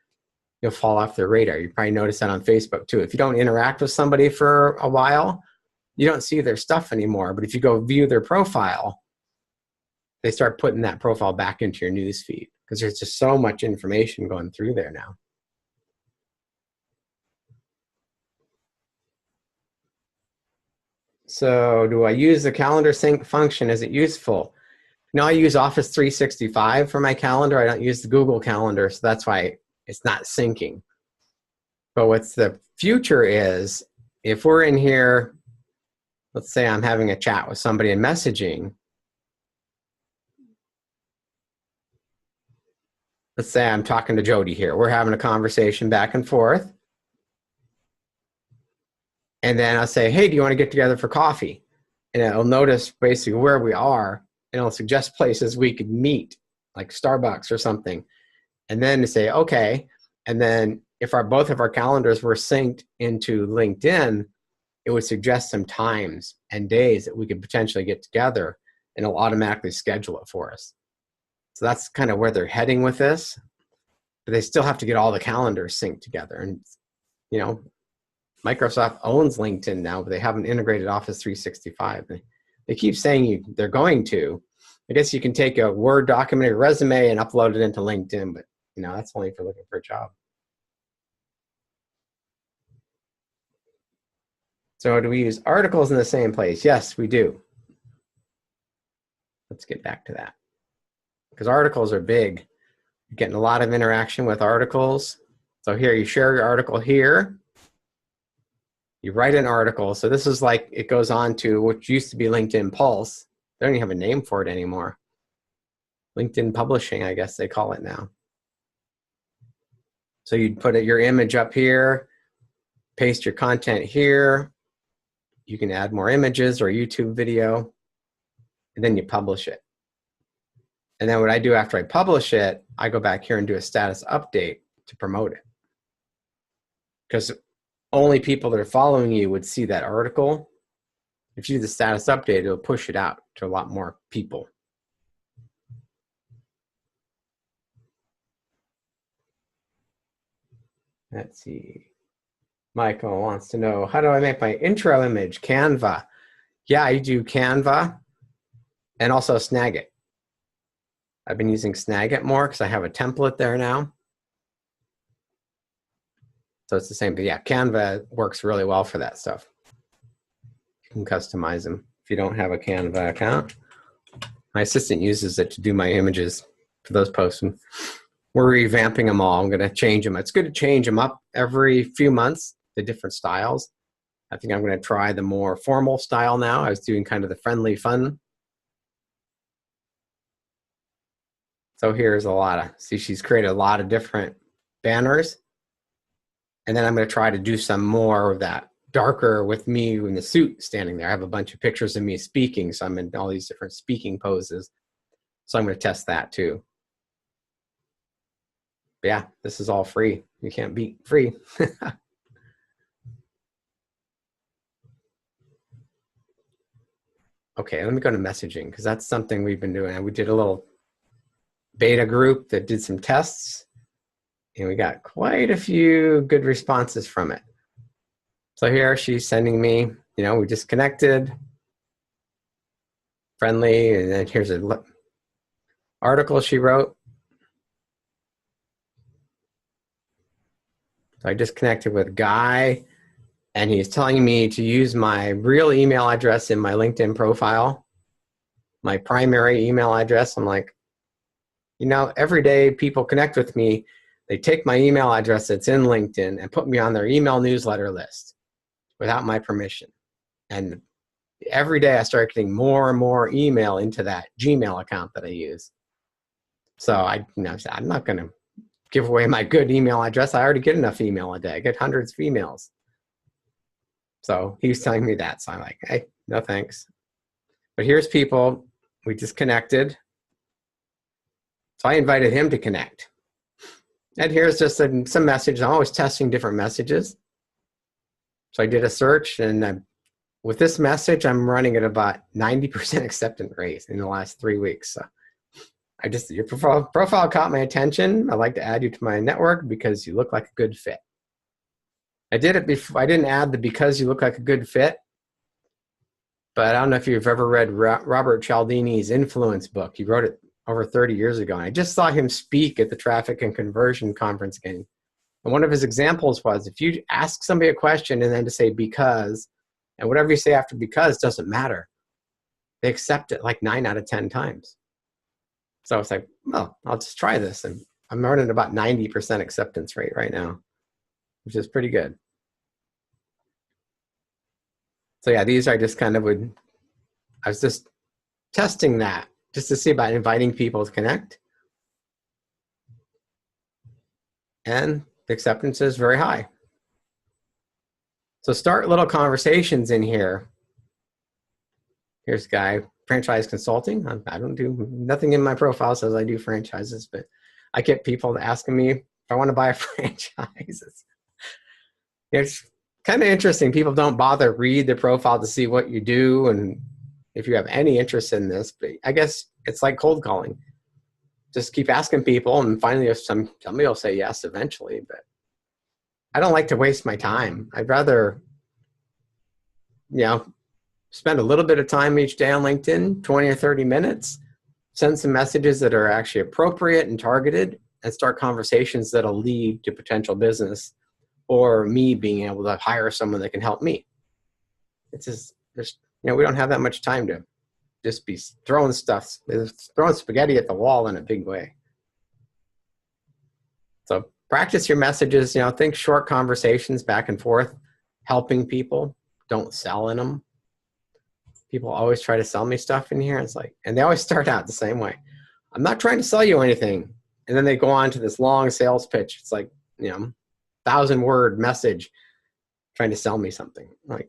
you'll fall off their radar. You probably notice that on Facebook too. If you don't interact with somebody for a while, you don't see their stuff anymore. But if you go view their profile, they start putting that profile back into your news feed because there's just so much information going through there now. So do I use the calendar sync function? Is it useful? No, I use Office 365 for my calendar. I don't use the Google Calendar, so that's why it's not syncing. But what's the future is, if we're in here, let's say I'm having a chat with somebody in messaging. Let's say I'm talking to Jody here. We're having a conversation back and forth. And then I'll say, hey, do you want to get together for coffee? And it'll notice basically where we are. And it'll suggest places we could meet, like Starbucks or something. And then to say, okay. And then if both of our calendars were synced into LinkedIn, it would suggest some times and days that we could potentially get together, and it'll automatically schedule it for us. So that's kind of where they're heading with this. But they still have to get all the calendars synced together. And, Microsoft owns LinkedIn now, but they haven't integrated Office 365. They keep saying they're going to. I guess you can take a Word document or resume and upload it into LinkedIn, but that's only for looking for a job. So do we use articles in the same place? Yes, we do. Let's get back to that. Because articles are big. You're getting a lot of interaction with articles. So here, you share your article here. You write an article. So this is like, it goes on to what used to be LinkedIn Pulse. They don't even have a name for it anymore. LinkedIn Publishing, I guess they call it now. So you'd put your image up here, paste your content here. You can add more images or a YouTube video, and then you publish it. And then what I do after I publish it, I go back here and do a status update to promote it. Because only people that are following you would see that article. If you do the status update, it'll push it out to a lot more people. Let's see. Michael wants to know, how do I make my intro image? Canva. Yeah, I do Canva and also Snagit. I've been using Snagit more because I have a template there now. So it's the same, but yeah, Canva works really well for that stuff. You can customize them if you don't have a Canva account. My assistant uses it to do my images for those posts. And we're revamping them all. I'm going to change them. It's good to change them up every few months, the different styles. I think I'm going to try the more formal style now. I was doing kind of the friendly fun. So here's a lot of, see, she's created a lot of different banners. And then I'm going to try to do some more of that darker with me in the suit standing there. I have a bunch of pictures of me speaking, so I'm in all these different speaking poses. So I'm going to test that too. But yeah, this is all free. You can't beat free. Okay, let me go to messaging because that's something we've been doing. We did a little beta group that did some tests. And we got quite a few good responses from it. So here she's sending me, you know, we just connected, friendly, and then here's an article she wrote. So I just connected with Guy, and he's telling me to use my real email address in my LinkedIn profile, my primary email address. I'm like, you know, every day people connect with me. They take my email address that's in LinkedIn and put me on their email newsletter list without my permission. And every day I start getting more and more email into that Gmail account that I use. So I said, I'm not going to give away my good email address. I already get enough email a day. I get hundreds of emails. So he was telling me that. So I'm like, hey, no thanks. But here's people. We just connected. So I invited him to connect. And here's just some messages. I'm always testing different messages. So I did a search, and with this message, I'm running at about 90% acceptance rate in the last 3 weeks. So your profile caught my attention. I'd like to add you to my network because you look like a good fit. I did it before. I didn't add the because you look like a good fit, but I don't know if you've ever read Robert Cialdini's Influence book. He wrote it over 30 years ago. And I just saw him speak at the Traffic and Conversion Conference again. And one of his examples was, if you ask somebody a question and then to say because, and whatever you say after because doesn't matter, they accept it like 9 out of 10 times. So it's like, well, I'll just try this. And I'm running about 90% acceptance rate right now, which is pretty good. So yeah, these I just kind of I was just testing that just to see about inviting people to connect. And the acceptance is very high. So start little conversations in here. Here's a guy, franchise consulting. I don't do, nothing in my profile says I do franchises, but I get people asking me if I want to buy a franchise. It's kind of interesting. People don't bother read the profile to see what you do and if you have any interest in this, but I guess it's like cold calling. Just keep asking people, and finally if somebody will say yes eventually, but I don't like to waste my time. I'd rather, spend a little bit of time each day on LinkedIn, 20 or 30 minutes, send some messages that are actually appropriate and targeted, and start conversations that'll lead to potential business or me being able to hire someone that can help me. It's just, we don't have that much time to just be throwing spaghetti at the wall in a big way. So practice your messages, think short conversations back and forth, helping people. Don't sell in them. People always try to sell me stuff in here. It's like, and they always start out the same way. I'm not trying to sell you anything. And then they go on to this long sales pitch. It's like, 1,000-word message trying to sell me something. Like,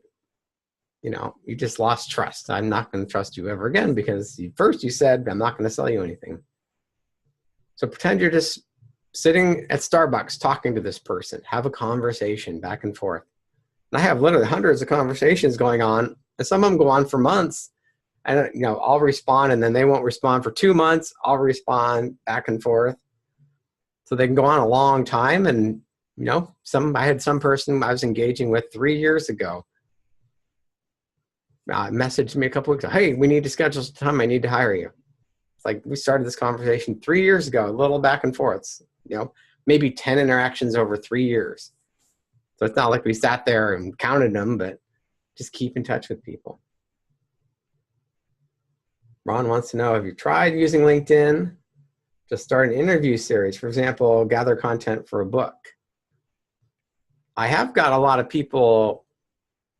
you just lost trust. I'm not going to trust you ever again because first you said, I'm not going to sell you anything. So pretend you're just sitting at Starbucks talking to this person. Have a conversation back and forth. And I have literally hundreds of conversations going on, and some of them go on for months. And I'll respond, and then they won't respond for 2 months. I'll respond back and forth. So they can go on a long time. And I had some person I was engaging with 3 years ago messaged me a couple weeks ago, hey, we need to schedule some time. I need to hire you. It's like we started this conversation 3 years ago, a little back and forths, maybe 10 interactions over 3 years. So it's not like we sat there and counted them, but just keep in touch with people. Ron wants to know, have you tried using LinkedIn to start an interview series? For example, gather content for a book. I have got a lot of people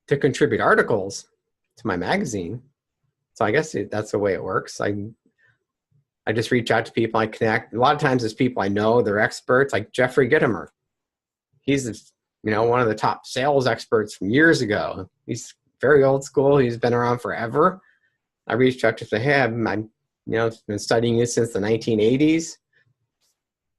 to contribute articles to my magazine. So I guess that's the way it works. I just reach out to people, I connect. A lot of times it's people I know, they're experts, like Jeffrey Gitomer. He's one of the top sales experts from years ago. He's very old school. He's been around forever. I reached out to him. I've been studying it since the 1980s.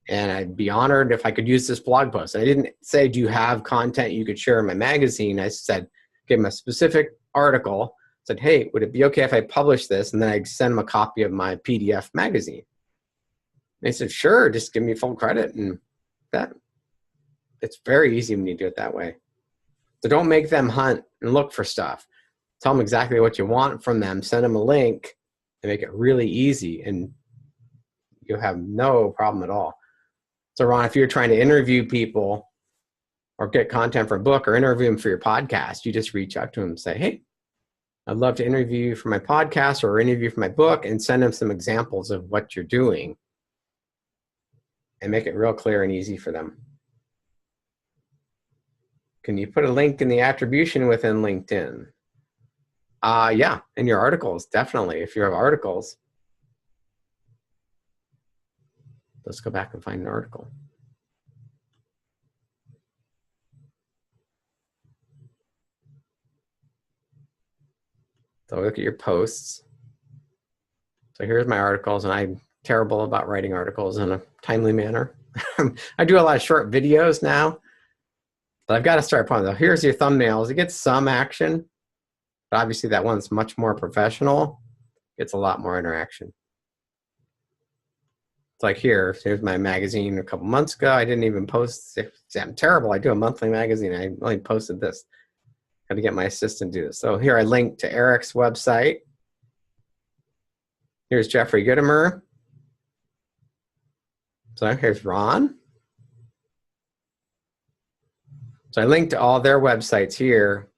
And I'd be honored if I could use this blog post. I didn't say, do you have content you could share in my magazine? I said, give him a specific article. Said, hey, would it be okay if I publish this? And then I'd send him a copy of my PDF magazine. And he said, sure, just give me full credit. And it's very easy when you do it that way. So don't make them hunt and look for stuff. Tell them exactly what you want from them. Send them a link and make it really easy. And you'll have no problem at all. So Ron, if you're trying to interview people or get content for a book or interview them for your podcast, you just reach out to them and say, hey, I'd love to interview you for my podcast or interview for my book, and send them some examples of what you're doing and make it real clear and easy for them. Can you put a link in the attribution within LinkedIn? Yeah, in your articles, definitely. If you have articles, let's go back and find an article. So look at your posts. So here's my articles, and I'm terrible about writing articles in a timely manner. I do a lot of short videos now, but I've got to start putting them. Here's your thumbnails. It gets some action, but obviously that one's much more professional. Gets a lot more interaction. It's like here's my magazine a couple months ago. I didn't even post. I'm terrible. I do a monthly magazine. I only posted this. Got to get my assistant to do this. So here I linked to Eric's website. Here's Jeffrey Gitomer. So here's Ron. So I linked to all their websites here.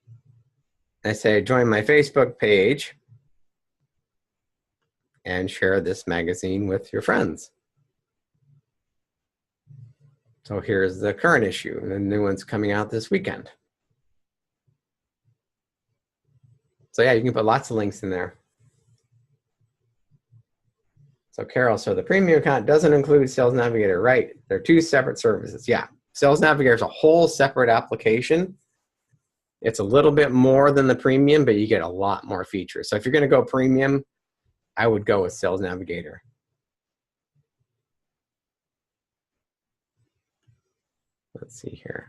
I say, join my Facebook page and share this magazine with your friends. So here's the current issue, and the new one's coming out this weekend. So yeah, you can put lots of links in there. So Carol, so the premium account doesn't include Sales Navigator, right? They're two separate services. Yeah, Sales Navigator is a whole separate application. It's a little bit more than the premium, but you get a lot more features. So if you're going to go premium, I would go with Sales Navigator. Let's see here.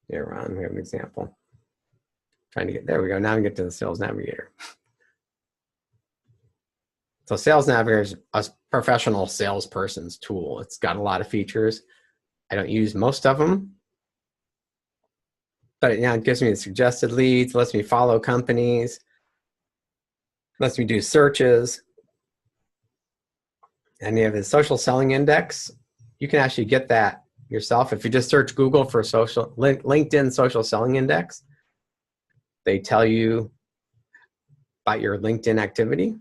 Here, Ron, we have an example. Trying to get, there we go. Now we get to the Sales Navigator. So Sales Navigator is a professional salesperson's tool. It's got a lot of features. I don't use most of them, but it gives me the suggested leads, lets me follow companies, lets me do searches. And you have the social selling index. You can actually get that yourself. If you just search Google for LinkedIn Social Selling Index, they tell you about your LinkedIn activity.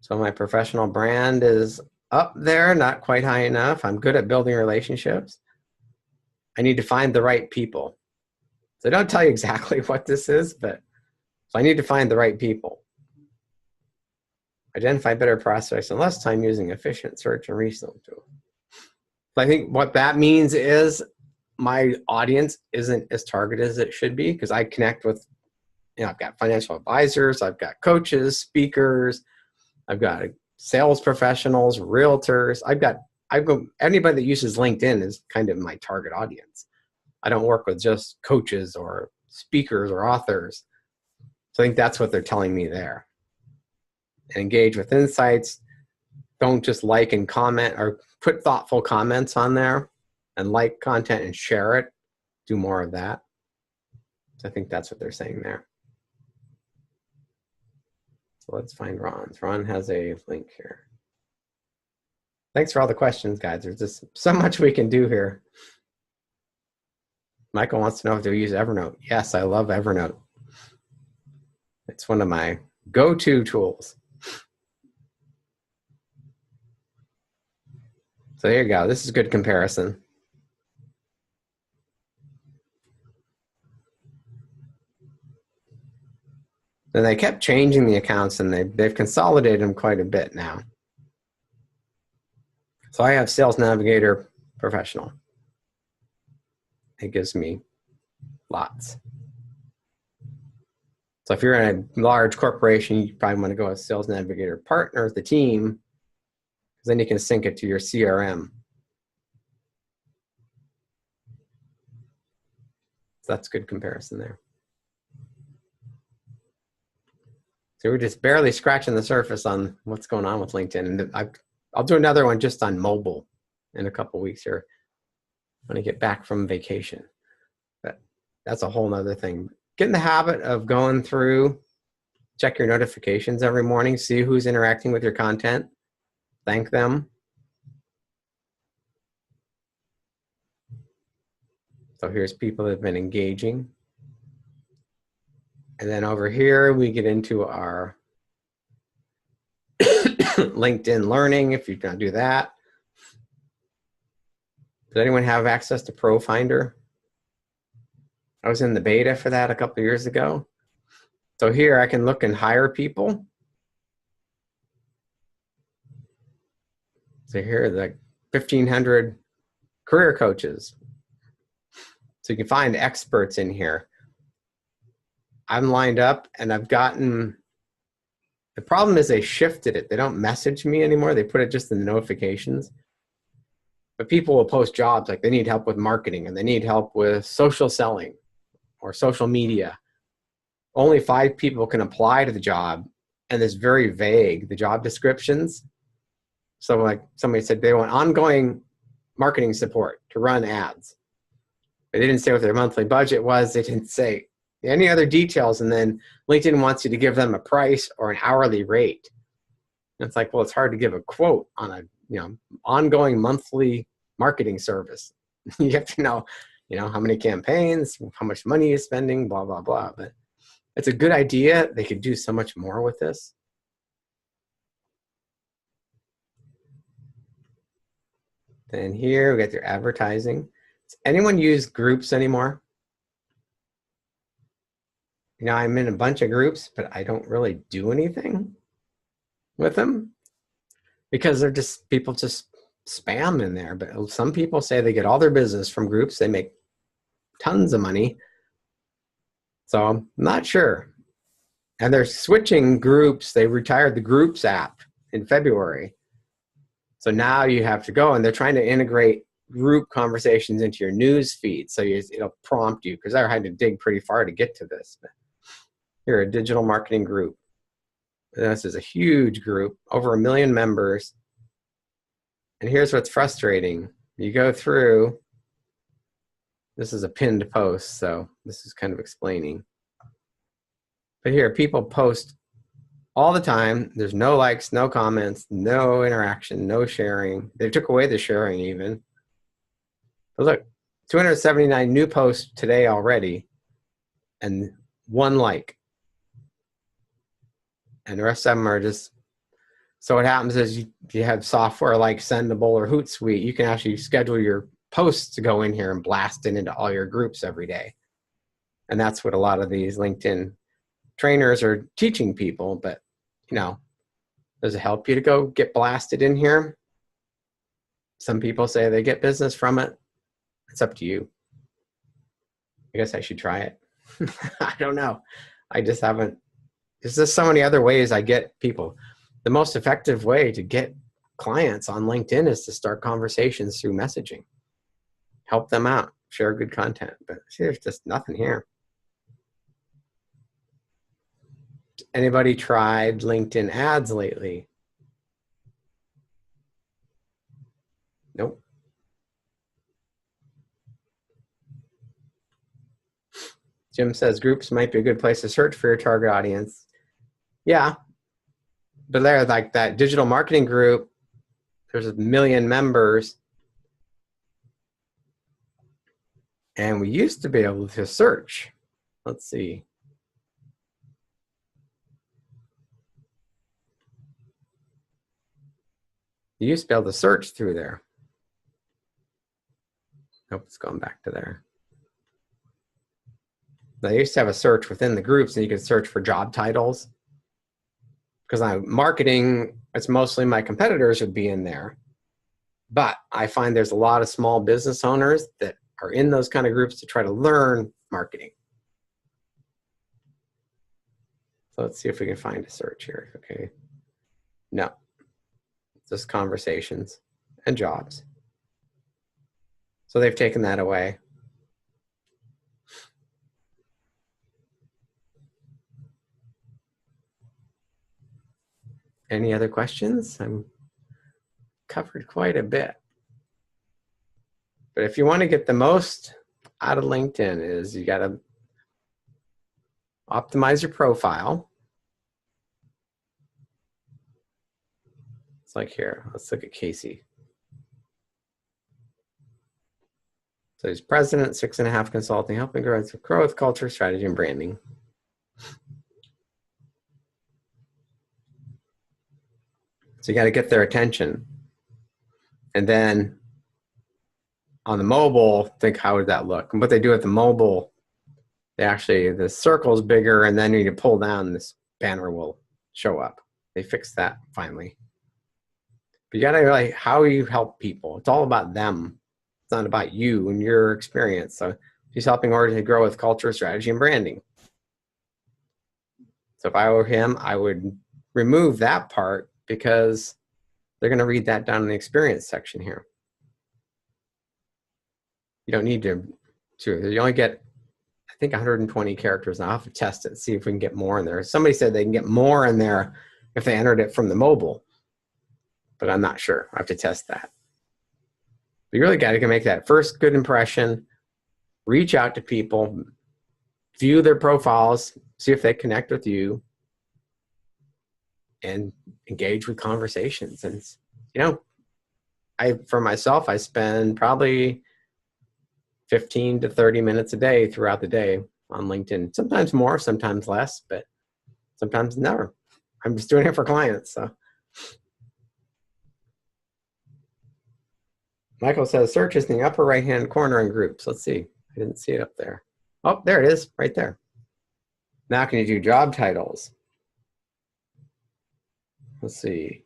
So my professional brand is up there, not quite high enough. I'm good at building relationships. I need to find the right people. So I don't tell you exactly what this is, but so I need to find the right people. Identify better prospects and less time using efficient search and research tools. So I think what that means is my audience isn't as targeted as it should be, because I connect with, I've got financial advisors, I've got coaches, speakers, I've got sales professionals, realtors. Anybody that uses LinkedIn is kind of my target audience. I don't work with just coaches or speakers or authors. So I think that's what they're telling me there. And engage with insights. Don't just like and comment, or put thoughtful comments on there, and like content and share it. Do more of that. So I think that's what they're saying there. So let's find Ron's. Ron has a link here. Thanks for all the questions, guys. There's just so much we can do here. Michael wants to know if they use Evernote. Yes, I love Evernote. It's one of my go-to tools. So there you go. This is a good comparison. And they kept changing the accounts, and they've consolidated them quite a bit now. So I have Sales Navigator Professional. It gives me lots. So if you're in a large corporation, you probably want to go with Sales Navigator Partner with the team, because then you can sync it to your CRM. So that's a good comparison there. So we're just barely scratching the surface on what's going on with LinkedIn. And I'll do another one just on mobile in a couple weeks here when I get back from vacation. But that's a whole nother thing. Get in the habit of going through, check your notifications every morning, see who's interacting with your content, thank them. So here's people that have been engaging. And then over here, we get into our LinkedIn Learning, if you're going to do that. Does anyone have access to ProFinder? I was in the beta for that a couple of years ago. So here I can look and hire people. So here are the 1,500 career coaches. So you can find experts in here. I'm lined up, and I've gotten, the problem is they shifted it. They don't message me anymore. They put it just in the notifications. But people will post jobs like they need help with marketing, and they need help with social selling or social media. Only 5 people can apply to the job, and it's very vague, the job descriptions. So like somebody said they want ongoing marketing support to run ads. They didn't say what their monthly budget was. They didn't say any other details. And then LinkedIn wants you to give them a price or an hourly rate. And it's like, well, it's hard to give a quote on a ongoing monthly marketing service. You have to know, how many campaigns, how much money you're spending, blah, blah, blah. But it's a good idea. They could do so much more with this. Then here we got your advertising. Does anyone use groups anymore? I'm in a bunch of groups, but I don't really do anything with them because they're just, people just spam in there. But some people say they get all their business from groups. They make tons of money. So I'm not sure. And they're switching groups. They retired the Groups app in February. So now you have to go, and they're trying to integrate group conversations into your news feed. So it'll prompt you, because I had to dig pretty far to get to this. But here, a digital marketing group. This is a huge group, over 1 million members. And here's what's frustrating. You go through, this is a pinned post, so this is kind of explaining. But here, people post all the time. There's no likes, no comments, no interaction, no sharing. They took away the sharing even. But look, 279 new posts today already, and 1 like. And the rest of them are just, so what happens is you have software like Sendable or Hootsuite, you can actually schedule your posts to go in here and blast it into all your groups every day. And that's what a lot of these LinkedIn trainers are teaching people. But, you know, does it help you to go get blasted in here? Some people say they get business from it. It's up to you. I guess I should try it. I don't know. I just haven't. There's just so many other ways I get people. The most effective way to get clients on LinkedIn is to start conversations through messaging. Help them out, share good content. But see, there's just nothing here. Anybody tried LinkedIn ads lately? Nope. Jim says groups might be a good place to search for your target audience. Yeah, but there, like that digital marketing group, there's 1 million members. And we used to be able to search. Let's see. You used to be able to search through there. Nope, it's going back to there. I used to have a search within the groups, and you could search for job titles. Because I'm marketing, it's mostly my competitors would be in there. But I find there's a lot of small business owners that are in those kind of groups to try to learn marketing. So let's see if we can find a search here. Okay. No, just conversations and jobs. So they've taken that away. Any other questions? I'm covered quite a bit. But if you want to get the most out of LinkedIn is you got to optimize your profile. It's like here, let's look at Casey. So he's president, 6.5 Consulting, helping growth, culture, strategy, and branding. So you got to get their attention. And then on the mobile, think how would that look? And what they do at the mobile, they actually, the circle's bigger, and then you need to pull down, this banner will show up. They fixed that finally. But you got to really, how you help people. It's all about them. It's not about you and your experience. So he's helping order to grow with culture, strategy, and branding. So if I were him, I would remove that part, because they're going to read that down in the experience section here. You don't need to, you only get, I think, 120 characters. Now I'll have to test it, see if we can get more in there. Somebody said they can get more in there if they entered it from the mobile, but I'm not sure. I have to test that. But you really got to make that first good impression, reach out to people, view their profiles, see if they connect with you, and engage with conversations. And, you know, for myself, I spend probably 15 to 30 minutes a day throughout the day on LinkedIn. Sometimes more, sometimes less, but sometimes never. I'm just doing it for clients. So Michael says search is in the upper right-hand corner in groups. Let's see. I didn't see it up there. Oh, there it is, right there. Now can you do job titles? Let's see.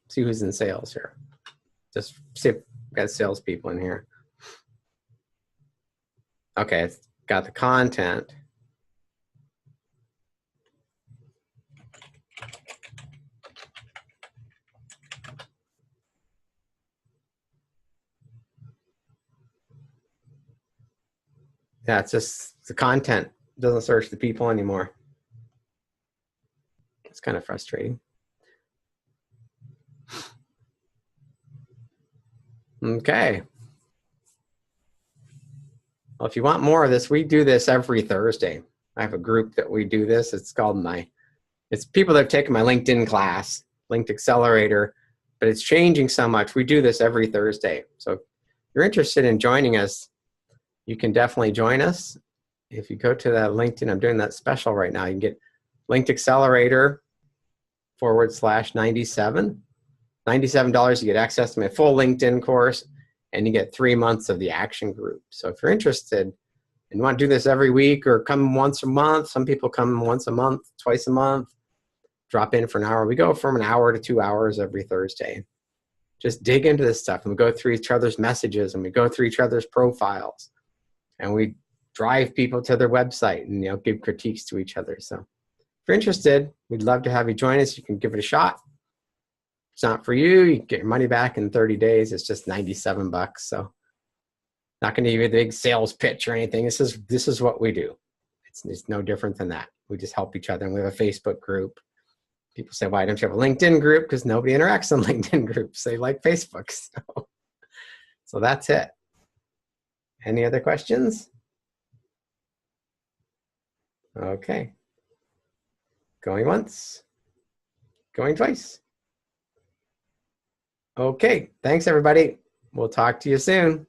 See who's in sales here. Just see if we've got salespeople in here. Okay, it's got the content. Yeah, it's just the content. It doesn't search the people anymore. It's kind of frustrating. Okay. Well, if you want more of this, we do this every Thursday. I have a group that we do this. It's called it's people that have taken my LinkedIn class, Linked Accelerator, but it's changing so much. We do this every Thursday. So you're interested in joining us, you can definitely join us. If you go to that LinkedIn, I'm doing that special right now. You can get Linked Accelerator /97. $97, you get access to my full LinkedIn course, and you get 3 months of the action group. So if you're interested and you want to do this every week or come once a month, some people come once a month, twice a month, drop in for an hour. We go from an hour to 2 hours every Thursday. Just dig into this stuff, and we go through each other's messages, and we go through each other's profiles, and we drive people to their website and give critiques to each other. So if you're interested, we'd love to have you join us. You can give it a shot. If it's not for you, you can get your money back in 30 days. It's just $97. So not going to give you a big sales pitch or anything. This is what we do. It's no different than that. We just help each other, and we have a Facebook group. People say, why don't you have a LinkedIn group? Because nobody interacts on LinkedIn groups. They like Facebook. So that's it. Any other questions? Okay. Going once. Going twice. Okay. Thanks, everybody. We'll talk to you soon.